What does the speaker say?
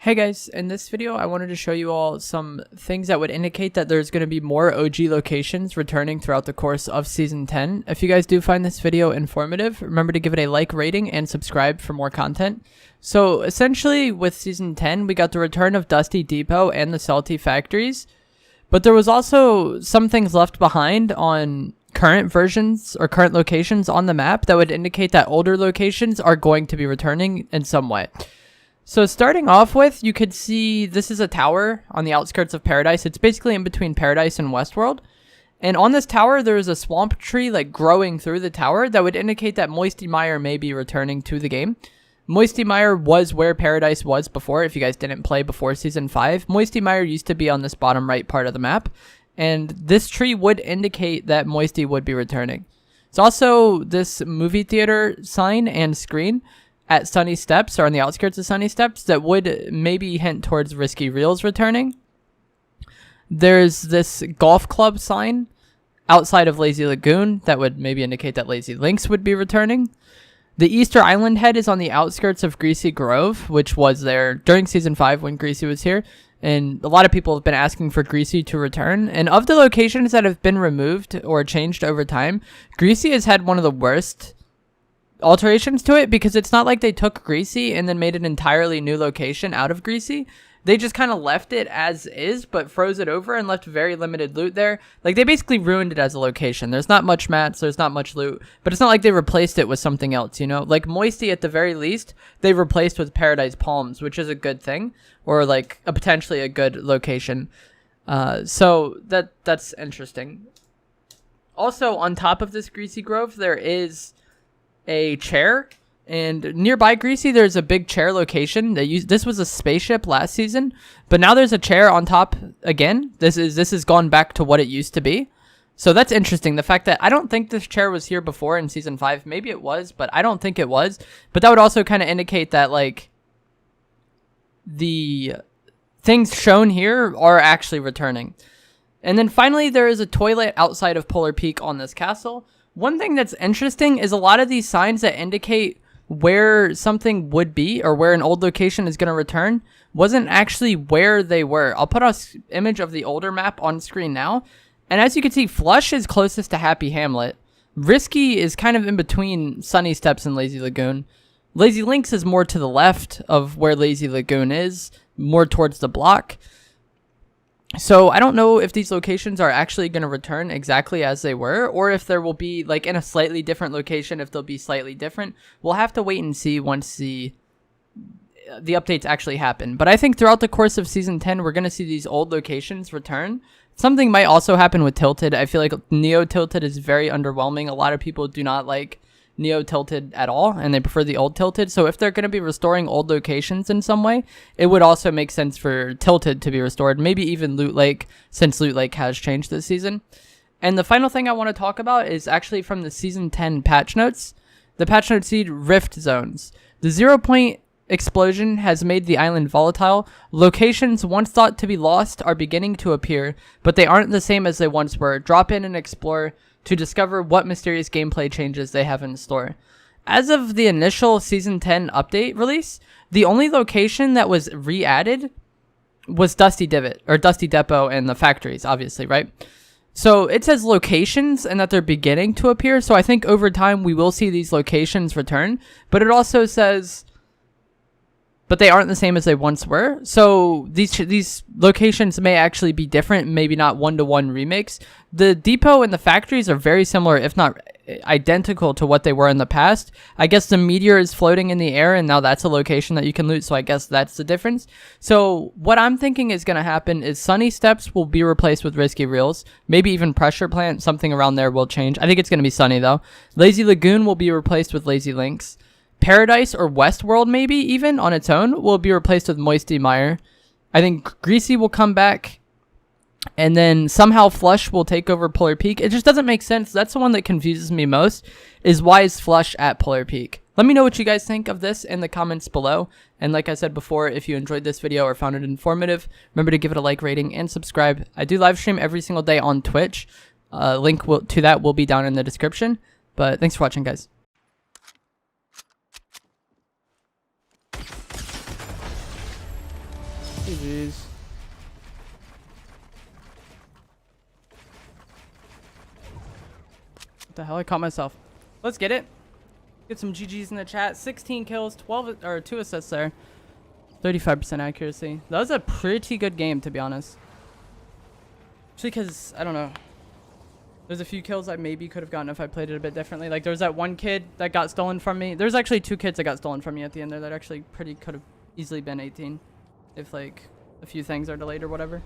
Hey guys, in this video I wanted to show you all some things that would indicate that there's going to be more OG locations returning throughout the course of Season 10. If you guys do find this video informative, remember to give it a like rating and subscribe for more content. So essentially with Season 10 we got the return of Dusty Depot and the Salty Factories, but there was also some things left behind on current versions or current locations on the map that would indicate that older locations are going to be returning in some way. So starting off with, you could see this is a tower on the outskirts of Paradise. It's basically in between Paradise and Westworld. And on this tower, there is a swamp tree like growing through the tower that would indicate that Moisty Mire may be returning to the game. Moisty Mire was where Paradise was before. If you guys didn't play before Season 5, Moisty Mire used to be on this bottom right part of the map. And this tree would indicate that Moisty would be returning. It's also this movie theater sign and screen at Sunny Steps, or on the outskirts of Sunny Steps, that would maybe hint towards Risky Reels returning. There's this golf club sign outside of Lazy Lagoon that would maybe indicate that Lazy Links would be returning. The Easter Island head is on the outskirts of Greasy Grove, which was there during Season 5 when Greasy was here. And a lot of people have been asking for Greasy to return. And of the locations that have been removed or changed over time, Greasy has had one of the worst alterations to it, because it's not like they took Greasy and then made an entirely new location out of Greasy. They just kind of left it as is, but froze it over and left very limited loot there. Like, they basically ruined it as a location. There's not much mats, there's not much loot, but it's not like they replaced it with something else, you know? Like Moisty, at the very least, they replaced with Paradise Palms, which is a good thing, or like a potentially a good location. So that's interesting. Also, on top of this Greasy Grove, there is a chair, and nearby Greasy there's a big chair location. This was a spaceship last season, but now there's a chair on top again. This has gone back to what it used to be. So that's interesting. The fact that I don't think this chair was here before in Season 5. Maybe it was, but I don't think it was. But that would also kind of indicate that like the things shown here are actually returning. And then finally, there is a toilet outside of Polar Peak on this castle. One thing that's interesting is a lot of these signs that indicate where something would be or where an old location is going to return wasn't actually where they were. I'll put an image of the older map on screen now. And as you can see, Flush is closest to Happy Hamlet. Risky is kind of in between Sunny Steps and Lazy Lagoon. Lazy Links is more to the left of where Lazy Lagoon is, more towards the block. So I don't know if these locations are actually going to return exactly as they were, or if there will be like in a slightly different location, if they'll be slightly different. We'll have to wait and see once the updates actually happen. But I think throughout the course of Season 10, we're going to see these old locations return. Something might also happen with Tilted. I feel like Neo Tilted is very underwhelming. A lot of people do not like Neo Tilted at all, and they prefer the old Tilted. So if they're going to be restoring old locations in some way, it would also make sense for Tilted to be restored, maybe even Loot Lake, since Loot Lake has changed this season. And the final thing I want to talk about is actually from the Season 10 patch notes. The patch notes seed Rift Zones. The 0-point explosion has made the island volatile. Locations once thought to be lost are beginning to appear, but they aren't the same as they once were. Drop in and explore to discover what mysterious gameplay changes they have in store. As of the initial Season 10 update release, the only location that was re-added was Dusty Divot, or Dusty Depot and the factories, obviously, right? So it says locations and that they're beginning to appear, so I think over time we will see these locations return, but it also says but they aren't the same as they once were. So these locations may actually be different, maybe not one-to-one remakes. The depot and the factories are very similar, if not identical to what they were in the past. I guess the meteor is floating in the air, and now that's a location that you can loot, so I guess that's the difference. So what I'm thinking is going to happen is Sunny Steps will be replaced with Risky Reels. Maybe even Pressure Plant, something around there will change. I think it's going to be Sunny, though. Lazy Lagoon will be replaced with Lazy Links. Paradise or Westworld, maybe even on its own, will be replaced with Moisty Mire. I think Greasy will come back, and then somehow Flush will take over Polar Peak. It just doesn't make sense. That's the one that confuses me most, is why is Flush at Polar Peak? Let me know what you guys think of this in the comments below. And like I said before, if you enjoyed this video or found it informative, remember to give it a like, rating, and subscribe. I do live stream every single day on Twitch. Link to that will be down in the description. But thanks for watching, guys. GG's. What the hell? I caught myself. Let's get it. Get some GG's in the chat. 16 kills, 12 or 2 assists there. 35% accuracy. That was a pretty good game, to be honest. Actually, because, I don't know. There's a few kills I maybe could have gotten if I played it a bit differently. Like, there was that one kid that got stolen from me. There's actually 2 kids that got stolen from me at the end there that actually pretty could have easily been 18. If, like, a few things are delayed or whatever.